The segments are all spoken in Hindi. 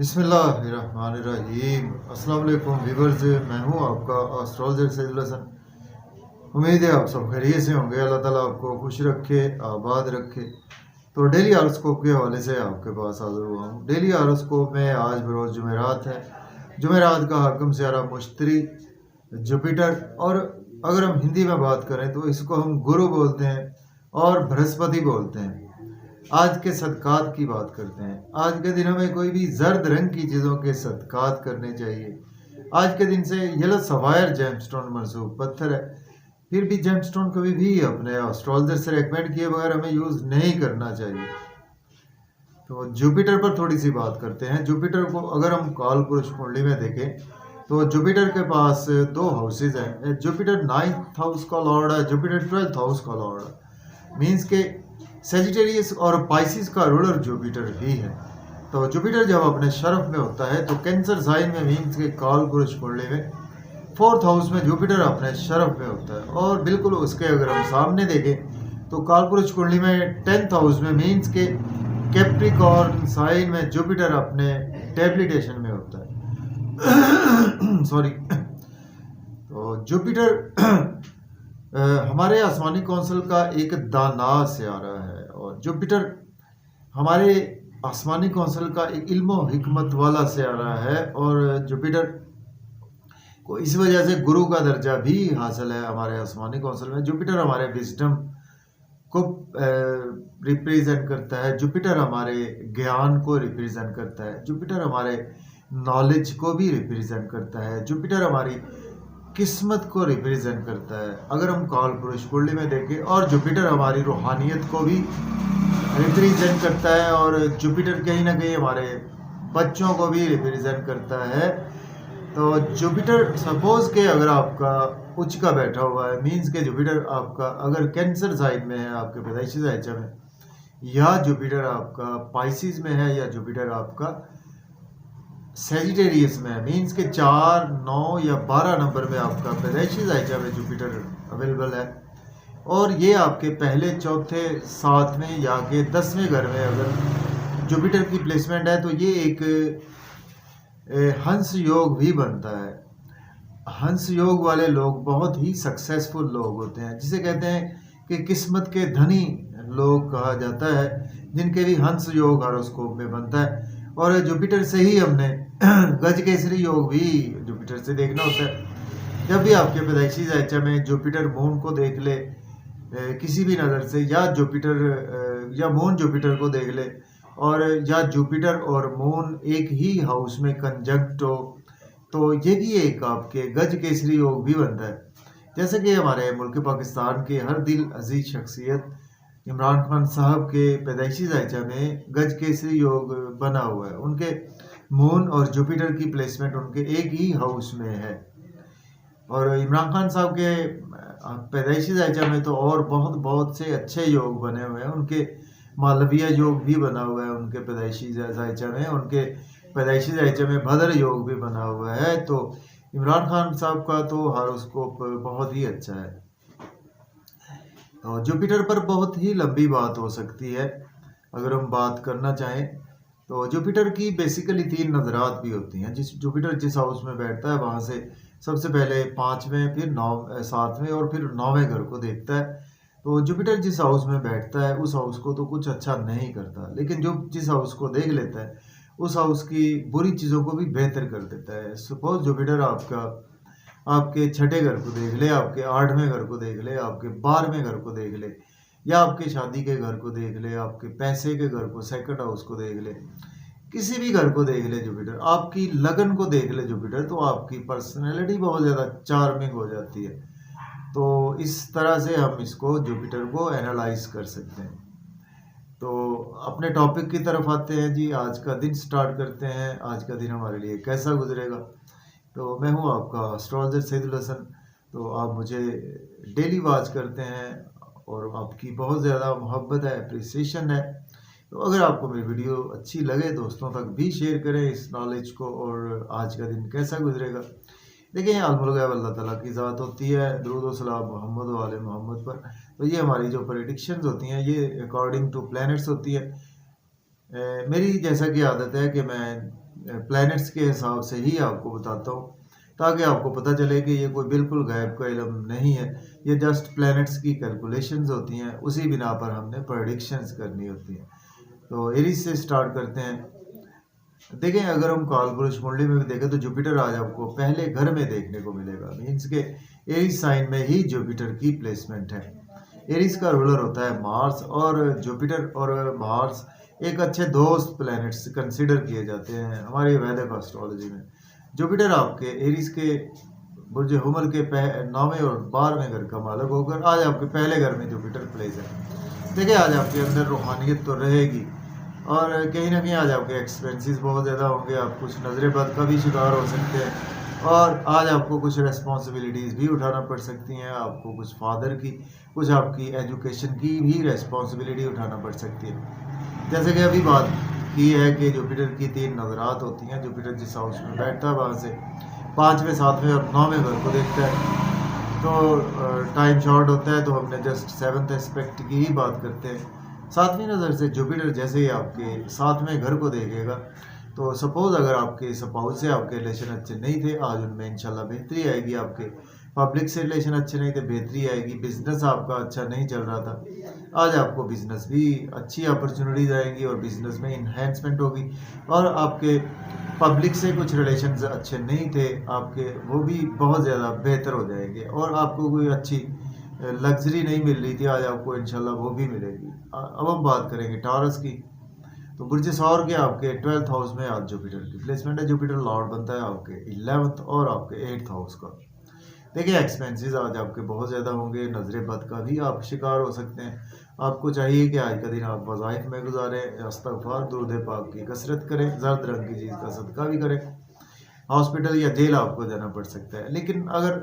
बिस्मिल्लाहिर्रहमानिर्रहीम। अस्सलाम वालेकुम व्यूअर्स, मैं हूं आपका एस्ट्रोलॉजर सैदुल हसन। उम्मीद है आप सब खैरियत से होंगे। अल्लाह ताला आपको खुश रखे, आबाद रखे। तो डेली हॉरोस्कोप के हवाले से आपके पास हाजिर हुआ हूँ। डेली हॉरोस्कोप में आज बरोज़ जुमेरात है। जुमेरात का हाकिम सियारा मुश्तरी, जुपिटर, और अगर हम हिंदी में बात करें तो इसको हम गुरु बोलते हैं और बृहस्पति बोलते हैं। आज के सदकात की बात करते हैं। आज के दिन हमें कोई भी जर्द रंग की चीज़ों के सदकात करने चाहिए। आज के दिन से येलो सफायर जेमस्टोन मनसूब पत्थर है। फिर भी जेमस्टोन कभी भी अपने एस्ट्रोलॉजर से रेकमेंड किए बगैर हमें यूज़ नहीं करना चाहिए। तो जुपिटर पर थोड़ी सी बात करते हैं। जुपिटर को अगर हम काल पुरुष कुंडली में देखें तो जुपिटर के पास दो हाउसेज हैं। जुपिटर 9th हाउस का लॉर्ड है, जुपिटर 12th हाउस का लॉर्ड है। मीन्स के सेजिटेरियस और पाइसिस का रूलर जुपिटर भी है। तो जुपिटर जब अपने शरफ में होता है तो कैंसर साइन में, मीन्स के काल पुरुष कुंडली में 4th हाउस में जुपिटर अपने शरफ में होता है। और बिल्कुल उसके अगर हम सामने देखें तो काल पुरुष कुंडली में 10th हाउस में, मीन्स के कैप्रिकॉर्न साइन में जुपिटर अपने डेबिलिटेशन में होता है। सॉरी। तो जुपिटर हमारे आसमानी कौंसल का एक दाना सियारा है, और जुपिटर हमारे आसमानी कौंसल का एक इल्म और हिकमत वाला सियारा है। और जुपिटर को इस वजह से गुरु का दर्जा भी हासिल है हमारे आसमानी कौंसल में। जुपिटर हमारे विजडम को रिप्रेजेंट करता है, जुपिटर हमारे ज्ञान को रिप्रेजेंट करता है, जुपिटर हमारे नॉलेज को भी रिप्रेजेंट करता है, जुपिटर हमारी किस्मत को रिप्रेजेंट करता है अगर हम काल पुरुष कुंडली में देखें। और जुपिटर हमारी रूहानियत को भी रिप्रेजेंट करता है, और जुपिटर कहीं ना कहीं हमारे बच्चों को भी रिप्रेजेंट करता है। तो जुपिटर सपोज के अगर आपका उच्च का बैठा हुआ है, मीन्स के जुपिटर आपका अगर कैंसर साइन में है आपके पैदाइशी जायचा में, या जुपिटर आपका पाइसिस में है, या जुपिटर आपका सेजिटेरियस में है, मीन्स के 4, 9 या 12 नंबर में आपका पैदाइशी जायचा में जुपिटर अवेलेबल है, और ये आपके पहले, चौथे, 7वें या के 10वें घर में अगर जुपिटर की प्लेसमेंट है तो ये एक हंस योग भी बनता है। हंस योग वाले लोग बहुत ही सक्सेसफुल लोग होते हैं, जिसे कहते हैं कि किस्मत के धनी लोग कहा जाता है, जिनके भी हंस योग हॉरोस्कोप में बनता है। और जुपिटर से ही हमने गज केसरी योग भी जुपिटर से देखना होता है। जब भी आपके पैदाइशी जायचा में जुपिटर मून को देख ले किसी भी नज़र से, या जुपिटर या मून जुपिटर को देख ले, और या जुपिटर और मून एक ही हाउस में कंजंक्ट हो, तो ये भी एक आपके गज केसरी योग भी बनता है। जैसे कि हमारे मुल्क पाकिस्तान के हर दिल अजीज शख्सियत इमरान खान साहब के पैदाइशी जायचा में गज केसरी योग बना हुआ है। उनके मून और जुपिटर की प्लेसमेंट उनके एक ही हाउस में है। और इमरान खान साहब के पैदाइशी जायचा में तो और बहुत बहुत से अच्छे योग बने हुए हैं। उनके मालविया योग भी बना हुआ है उनके पैदाइशी जायचा में, उनके पैदाइशी जायचा में भद्र योग भी बना हुआ है। तो इमरान खान साहब का तो हॉरोस्कोप बहुत ही अच्छा है। तो जुपिटर पर बहुत ही लंबी बात हो सकती है अगर हम बात करना चाहें। तो जुपिटर की बेसिकली 3 नजरात भी होती हैं। जुपिटर जिस हाउस में बैठता है वहाँ से सबसे पहले 5वें, फिर 7वें और फिर 9वें घर को देखता है। तो जुपिटर जिस हाउस में बैठता है उस हाउस को तो कुछ अच्छा नहीं करता, लेकिन जो जिस हाउस को देख लेता है उस हाउस की बुरी चीज़ों को भी बेहतर कर देता है। सपोज जुपिटर आपके 6ठे घर को देख ले, आपके 8वें घर को देख ले, आपके 12वें घर को देख ले, या आपके शादी के घर को देख ले, आपके पैसे के घर को, सेकंड हाउस को देख ले, किसी भी घर को देख ले जुपिटर, आपकी लगन को देख ले जुपिटर, तो आपकी पर्सनैलिटी बहुत ज़्यादा चार्मिंग हो जाती है। तो इस तरह से हम इसको जुपिटर को एनालाइज कर सकते हैं। तो अपने टॉपिक की तरफ आते हैं जी। आज का दिन स्टार्ट करते हैं। आज का दिन हमारे लिए कैसा गुजरेगा। तो मैं हूं आपका एस्ट्रोलॉजर सैदुल हसन। तो आप मुझे डेली वॉच करते हैं और आपकी बहुत ज़्यादा मोहब्बत है, अप्रिसिएशन है। तो अगर आपको मेरी वीडियो अच्छी लगे दोस्तों तक भी शेयर करें इस नॉलेज को। और आज का दिन कैसा गुजरेगा, देखिए अलमुल गैब अल्लाह ताला की ज़ात होती है। दरूद व सलाम मोहम्मद वाले मोहम्मद पर। तो ये हमारी जो प्रेडिक्शंस होती हैं ये अकॉर्डिंग टू प्लैनेट्स होती है। मेरी जैसा कि आदत है कि मैं प्लैनेट्स के हिसाब से ही आपको बताता हूँ, ताकि आपको पता चले कि ये कोई बिल्कुल गैब का इल्म नहीं है, ये जस्ट प्लैनेट्स की कैलकुलेशंस होती हैं, उसी बिना पर हमने प्रेडिक्शंस करनी होती हैं। तो एरीज से स्टार्ट करते हैं। देखें, अगर हम कालपुरुष कुंडली में भी देखें तो जुपिटर आज आपको पहले घर में देखने को मिलेगा, मीन्स के एरीज साइन में ही जुपिटर की प्लेसमेंट है। एरीज का रूलर होता है मार्स, और जुपिटर और मार्स एक अच्छे दोस्त प्लैनेट्स कंसिडर किए जाते हैं हमारी वैदिक एस्ट्रोलॉजी में। जुपिटर आपके एरीज के बुर्ज हुमल के 9वें और 12वें घर का मालक होकर आज आपके पहले घर में जुपिटर प्लेस है। देखिए, आज आपके अंदर रूहानियत तो रहेगी, और कहीं ना कहीं आज आपके एक्सपेंसेस बहुत ज़्यादा होंगे, आप कुछ नजर बद का भी शिकार हो सकते हैं, और आज आपको कुछ रेस्पॉन्सिबिलिटीज़ भी उठाना पड़ सकती हैं, आपको कुछ फादर की, कुछ आपकी एजुकेशन की भी रेस्पॉन्सिबिलिटी उठाना पड़ सकती है। जैसे कि अभी बात की है कि जुपिटर की 3 नज़रात होती हैं। जुपिटर जिस हाउस में बैठता है वहाँ से 5वें, 7वें और 9वें घर को देखता है, तो टाइम शॉर्ट होता है, तो हमने जस्ट 7th एस्पेक्ट की ही बात करते हैं। 7वीं नज़र से जुपिटर जैसे ही आपके 7वें घर को देखेगा, तो सपोज़ अगर आपके स्पाउस से आपके रिलेशन अच्छे नहीं थे, आज उनमें इंशाल्लाह बेहतरी आएगी। आपके पब्लिक से रिलेशन अच्छे नहीं थे, बेहतरी आएगी। बिजनेस आपका अच्छा नहीं चल रहा था, आज आपको बिजनेस भी अच्छी अपॉर्चुनिटीज आएंगी और बिजनेस में इन्हेंसमेंट होगी। और आपके पब्लिक से कुछ रिलेशंस अच्छे नहीं थे आपके, वो भी बहुत ज़्यादा बेहतर हो जाएंगे। और आपको कोई अच्छी लग्जरी नहीं मिल रही थी, आज आपको इंशाल्लाह वो भी मिलेगी। अब हम बात करेंगे टॉरस की। तो बुर्ज सौर के आपके 12th हाउस में आज जुपिटर की प्लेसमेंट है। जुपिटर लॉर्ड बनता है आपके 11th और आपके 8th हाउस का। देखिए, एक्सपेंसेस आज आपके बहुत ज़्यादा होंगे, नजर बद का भी आप शिकार हो सकते हैं। आपको चाहिए कि आज का दिन आप वज़ाइफ में गुजारें, इस्तग़फ़ार, दुरूद पाक की कसरत करें, ज़र्द रंग की चीज़ का सदका भी करें। हॉस्पिटल या जेल आपको जाना पड़ सकता है, लेकिन अगर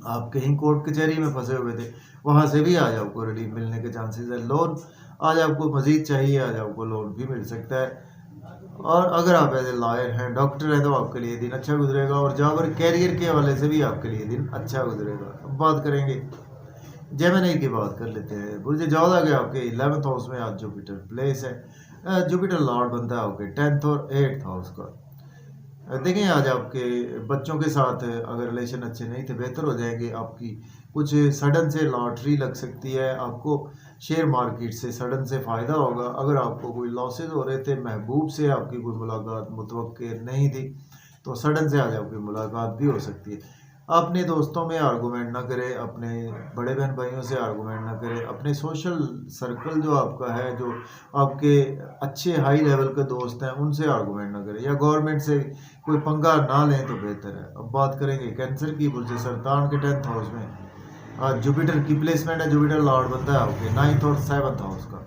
आप कहीं कोर्ट कचहरी में फंसे हुए थे, वहाँ से भी आज आपको रिलीफ मिलने के चांसेस है। लोन आज आपको मज़ीद चाहिए, आज आपको लोन भी मिल सकता है। और अगर आप एज ए लॉयर हैं, डॉक्टर हैं, तो आपके लिए दिन अच्छा गुजरेगा, और जॉब और कैरियर के हवाले से भी आपके लिए दिन अच्छा गुजरेगा। अब बात करेंगे जेमिनी की, बात कर लेते हैं। बुर्ज जोधा के आपके 11th हाउस में आज जुपिटर प्लेस है। जुपिटर लॉर्ड बनता है आपके 10th और 8th हाउस का। देखें, आज आपके बच्चों के साथ अगर रिलेशन अच्छे नहीं थे, बेहतर हो जाएंगे। आपकी कुछ सडन से लॉटरी लग सकती है, आपको शेयर मार्केट से सडन से फ़ायदा होगा। अगर आपको कोई लॉसेज हो रहे थे, महबूब से आपकी कोई मुलाकात मुतवक्किर नहीं थी, तो सडन से आज आपकी मुलाकात भी हो सकती है। अपने दोस्तों में आर्गूमेंट ना करें, अपने बड़े बहन भाइयों से आर्गूमेंट ना करें। अपने सोशल सर्कल जो आपका है, जो आपके अच्छे हाई लेवल के दोस्त हैं, उनसे आर्गूमेंट ना करें, या गवर्नमेंट से कोई पंगा ना लें तो बेहतर है। अब बात करेंगे कैंसर की। बुर्ज सरतान के 10th हाउस में आज जुपिटर की प्लेसमेंट है। जुपिटर लॉर्ड बनता है आपके 9th और 7th हाउस का।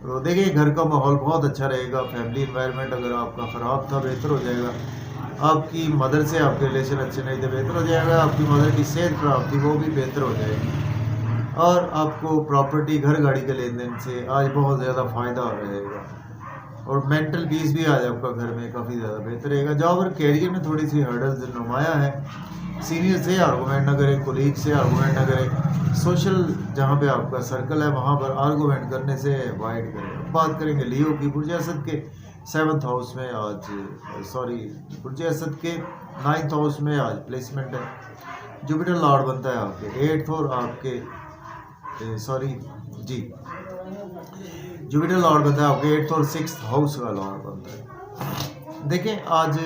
तो देखिए, घर का माहौल बहुत अच्छा रहेगा। फैमिली इन्वायरमेंट अगर आपका ख़राब था, बेहतर हो जाएगा। आपकी मदर से आपके रिलेशन अच्छे नहीं थे, बेहतर हो जाएगा। आपकी मदर की सेहत खराब थी, वो भी बेहतर हो जाएगी। और आपको प्रॉपर्टी, घर गाड़ी के लेन देन से आज बहुत ज़्यादा फ़ायदा रहेगा। और मेंटल पीस भी आज आपका घर में काफ़ी ज़्यादा बेहतर रहेगा। जॉब और कैरियर में थोड़ी सी हर्डल्स नुमाया है। सीनियर से आर्गूमेंट ना करें, कोलीग से आर्गूमेंट ना करें। सोशल जहाँ पे आपका सर्कल है, वहाँ पर आर्गूमेंट करने से अवॉइड करें। बात करेंगे लियो की। बुर्ज असद के 7th हाउस में आज, बुर्ज असद के 9th हाउस में आज प्लेसमेंट है। जुपिटर लॉर्ड बनता है आपके 8th और आपके जुपिटर लॉर्ड बनता है आपके 8th और 6th हाउस का लॉर्ड बनता है। देखें, आज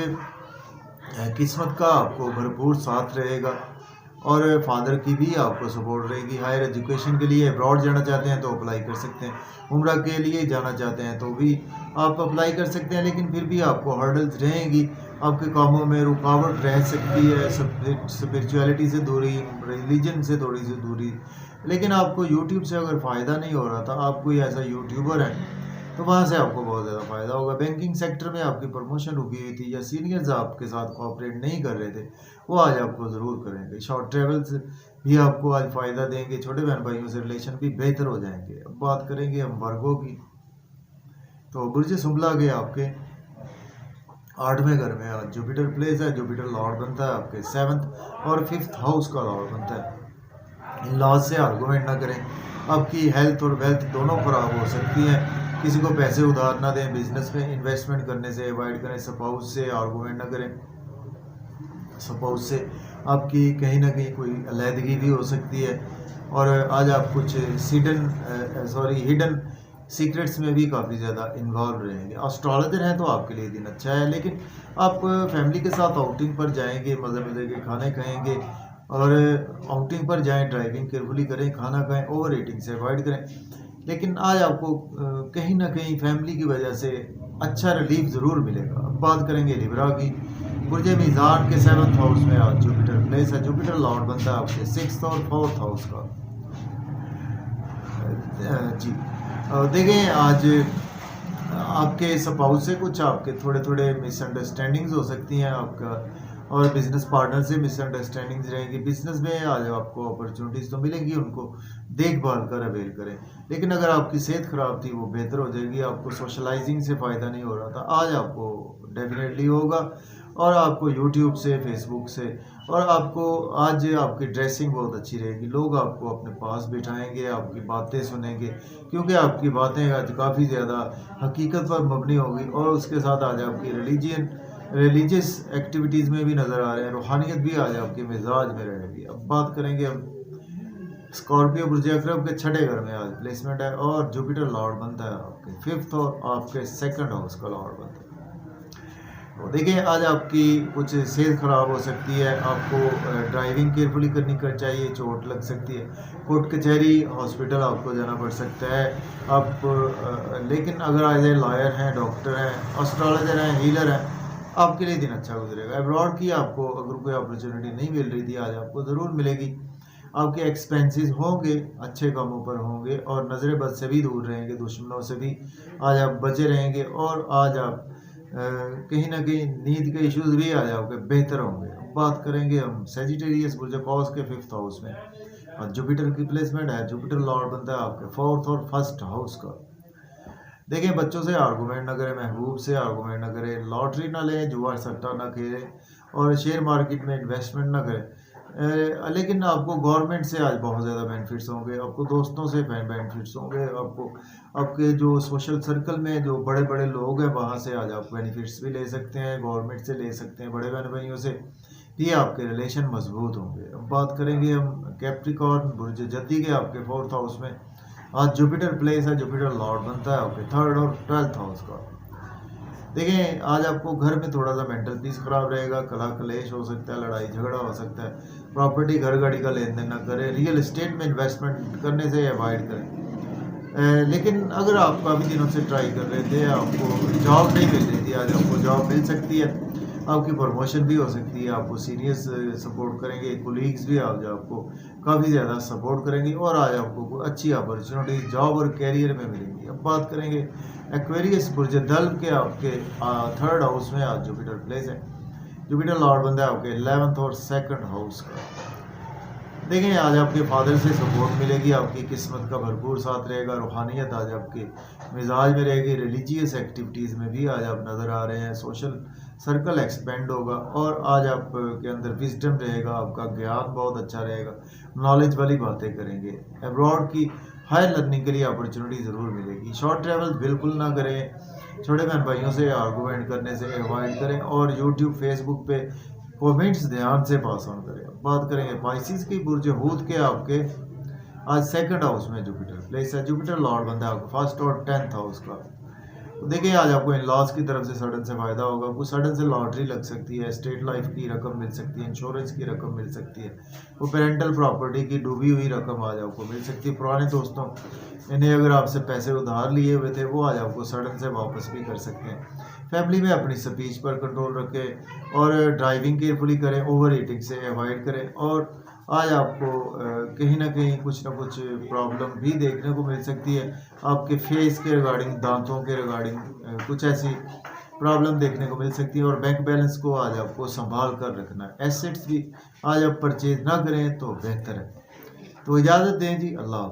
किस्मत का आपको भरपूर साथ रहेगा, और फादर की भी आपको सपोर्ट रहेगी। हायर एजुकेशन के लिए अब्रॉड जाना चाहते हैं तो अप्लाई कर सकते हैं। उम्रा के लिए जाना चाहते हैं तो भी आप अप्लाई कर सकते हैं, लेकिन फिर भी आपको हर्डल्स रहेंगी। आपके कामों में रुकावट रह सकती है, स्पिरिचुअलिटी से दूरी, रिलीजन से थोड़ी सी दूरी। लेकिन आपको यूट्यूब से अगर फ़ायदा नहीं हो रहा था, आप कोई ऐसा यूट्यूबर है, तो वहाँ से आपको बहुत ज़्यादा फ़ायदा होगा। बैंकिंग सेक्टर में आपकी प्रमोशन रुकी हुई थी, या सीनियर्स आपके साथ कोऑपरेट नहीं कर रहे थे, वो आज आपको ज़रूर करेंगे। शॉर्ट ट्रेवल्स भी आपको आज फ़ायदा देंगे। छोटे बहन भाइयों से रिलेशन भी बेहतर हो जाएंगे। अब बात करेंगे हम वर्गों की। तो बुर्ज सुंबला के आपके 8वें घर में आज जुपिटर प्लेस है। जुपिटर लॉर्ड बनता है आपके 7th और 5th हाउस का लॉर्ड बनता है। इन लॉज से आर्गूमेंट ना करें। आपकी हेल्थ और वेल्थ दोनों खराब हो सकती हैं। किसी को पैसे उधार ना दें, बिजनेस में इन्वेस्टमेंट करने से अवॉइड करें, स्पाउस से आर्गूमेंट ना करें। स्पाउस से आपकी कहीं ना कहीं कोई अलहदगी भी हो सकती है, और आज आप कुछ हिडन सीक्रेट्स में भी काफ़ी ज़्यादा इन्वॉल्व रहेंगे। एस्ट्रोलॉजर हैं तो आपके लिए दिन अच्छा है, लेकिन आप फैमिली के साथ आउटिंग पर जाएंगे, मज़े मज़े के खाने खाएंगे, और आउटिंग पर जाएं, ड्राइविंग केयरफुली करें, खाना खाएं, ओवर ईटिंग से अवॉइड करें। लेकिन आज आपको कहीं ना कहीं फैमिली की वजह से अच्छा रिलीफ ज़रूर मिलेगा। अब बात करेंगे लिब्रा की। बुर्ज मीज़ान के 7th हाउस में आज जुपिटर प्लेस है। जुपिटर लॉर्ड बनता है आपके 6th और 4th हाउस का। जी देखें, आज आपके स्पाउस से कुछ आपके थोड़े थोड़े मिसअंडरस्टैंडिंग्स हो सकती हैं आपका, और बिजनेस पार्टनर से मिसअंडरस्टैंडिंग्स रहेंगी। बिजनेस में आज आपको अपॉर्चुनिटीज़ तो मिलेंगी, उनको देखभाल कर अवेल करें। लेकिन अगर आपकी सेहत ख़राब थी वो बेहतर हो जाएगी। आपको सोशलाइजिंग से फ़ायदा नहीं हो रहा था, आज आपको डेफिनेटली होगा। और आपको यूट्यूब से, फेसबुक से, और आपको आज आपकी ड्रेसिंग बहुत अच्छी रहेगी। लोग आपको अपने पास बिठाएंगे, आपकी बातें सुनेंगे, क्योंकि आपकी बातें आज काफ़ी ज़्यादा हकीकत पर मबनी होगी। और उसके साथ आज आपकी रिलीजियस एक्टिविटीज़ में भी नज़र आ रहे हैं, रूहानियत भी आज आपके मिजाज में रहेगी। अब बात करेंगे हम स्कॉर्पियो बुर्ज अकरब के 6ठे घर में आज प्लेसमेंट है, और जुपिटर लॉर्ड बनता है आपके 5th और आपके 2nd हाउस का लॉर्ड बनता है। तो देखिए, आज आपकी कुछ सेहत ख़राब हो सकती है, आपको ड्राइविंग केयरफुली करनी चाहिए, चोट लग सकती है, कोर्ट कचहरी हॉस्पिटल आपको जाना पड़ सकता है। आप लेकिन अगर आज लॉयर हैं, डॉक्टर हैं, एस्ट्रोलॉजर हैं, हीलर हैं, आपके लिए दिन अच्छा गुजरेगा। अब्रॉड की आपको अगर कोई अपॉर्चुनिटी नहीं मिल रही थी, आज आपको ज़रूर मिलेगी। आपके एक्सपेंसेस होंगे, अच्छे कामों पर होंगे, और नज़र बद से भी दूर रहेंगे, दुश्मनों से भी आज आप बचे रहेंगे। और आज आप कहीं ना कहीं नींद के इश्यूज भी आ जाओगे, बेहतर होंगे। बात करेंगे हम सेजिटेरियस बुर्ज कॉस के 5th हाउस में, और जुपिटर की प्लेसमेंट है। जुपिटर लॉर्ड बनता है आपके 4th और 1st हाउस का। देखें, बच्चों से आर्गूमेंट ना करें, महबूब से आर्गूमेंट ना करें, लॉटरी ना लें, जुआ सट्टा ना खेलें, और शेयर मार्केट में इन्वेस्टमेंट ना करें। लेकिन आपको गवर्नमेंट से आज बहुत ज़्यादा बेनिफिट्स होंगे, आपको दोस्तों से बेनिफिट्स होंगे, आपको आपके जो सोशल सर्कल में जो बड़े बड़े लोग हैं वहाँ से आज आप बेनिफिट्स भी ले सकते हैं, गवर्नमेंट से ले सकते हैं, बड़े बहन भाइयों से भी आपके रिलेशन मजबूत होंगे। अब बात करेंगे हम कैप्रिकॉर्न बुर्ज जद्दी के आपके 4th हाउस में आज जुपिटर प्लेस है। जुपिटर लॉर्ड बनता है आपके 3rd और 12th हाउस का। देखें, आज आपको घर में थोड़ा सा मेंटल पीस खराब रहेगा, कला कलेश हो सकता है, लड़ाई झगड़ा हो सकता है। प्रॉपर्टी घर गाड़ी का लेन देन ना करें, रियल एस्टेट में इन्वेस्टमेंट करने से अवॉइड करें। लेकिन अगर आप काफ़ी दिनों से ट्राई कर रहे थे, आपको जॉब नहीं मिल रही थी, आज आपको जॉब मिल सकती है, आपकी प्रमोशन भी हो सकती है, आपको सीनियर्स सपोर्ट करेंगे, कोलीग्स भी आज आपको काफ़ी ज़्यादा सपोर्ट करेंगे, और आज आपको अच्छी अपॉर्चुनिटी जॉब और कैरियर में मिलेंगी। अब बात करेंगे एक्वेरियस बुर्ज दल्व के आपके 3rd हाउस में आज जुपिटर प्लेस है। जुपिटर लॉर्ड बनता है आपके 11th और 2nd हाउस का। देखें, आज आपके फादर से सपोर्ट मिलेगी, आपकी किस्मत का भरपूर साथ रहेगा, रूहानियत आज आपके मिजाज में रहेगी, रिलीजियस एक्टिविटीज़ में भी आज आप नज़र आ रहे हैं, सोशल सर्कल एक्सपेंड होगा, और आज आप के अंदर विजडम रहेगा, आपका ज्ञान बहुत अच्छा रहेगा, नॉलेज वाली बातें करेंगे। अब्रॉड की हायर लर्निंग के लिए अपॉर्चुनिटी ज़रूर मिलेगी। शॉर्ट ट्रैवल बिल्कुल ना करें, छोटे बहन भाइयों से आर्गूमेंट करने से अवॉइड करें, और यूट्यूब फेसबुक पे कमेंट्स ध्यान से पास ऑन करें। बात करेंगे पाइसिस की बुर्ज हूत के आपके आज 2nd हाउस में जुपिटर प्लेस है। जुपिटर लॉर्ड बनता है आपका 1st और 10th हाउस का। तो देखिए, आज आपको इन लॉस की तरफ से सडन से फ़ायदा होगा, आपको सडन से लॉटरी लग सकती है, स्टेट लाइफ की रकम मिल सकती है, इंश्योरेंस की रकम मिल सकती है, वो पेरेंटल प्रॉपर्टी की डूबी हुई रकम आज आपको मिल सकती है। पुराने दोस्तों इन्हें अगर आपसे पैसे उधार लिए हुए थे, वो आज आपको सडन से वापस भी कर सकते हैं। फैमिली में अपनी स्पीच पर कंट्रोल रखें, और ड्राइविंग केयरफुली करें, ओवर ईटिंग से अवॉइड करें। और आज आपको कहीं ना कहीं कुछ ना कुछ प्रॉब्लम भी देखने को मिल सकती है, आपके फेस के रिगार्डिंग, दांतों के रिगार्डिंग कुछ ऐसी प्रॉब्लम देखने को मिल सकती है। और बैंक बैलेंस को आज आपको संभाल कर रखना है। एसेट्स भी आज आप परचेज ना करें तो बेहतर है। तो इजाज़त दें जी, अल्लाह।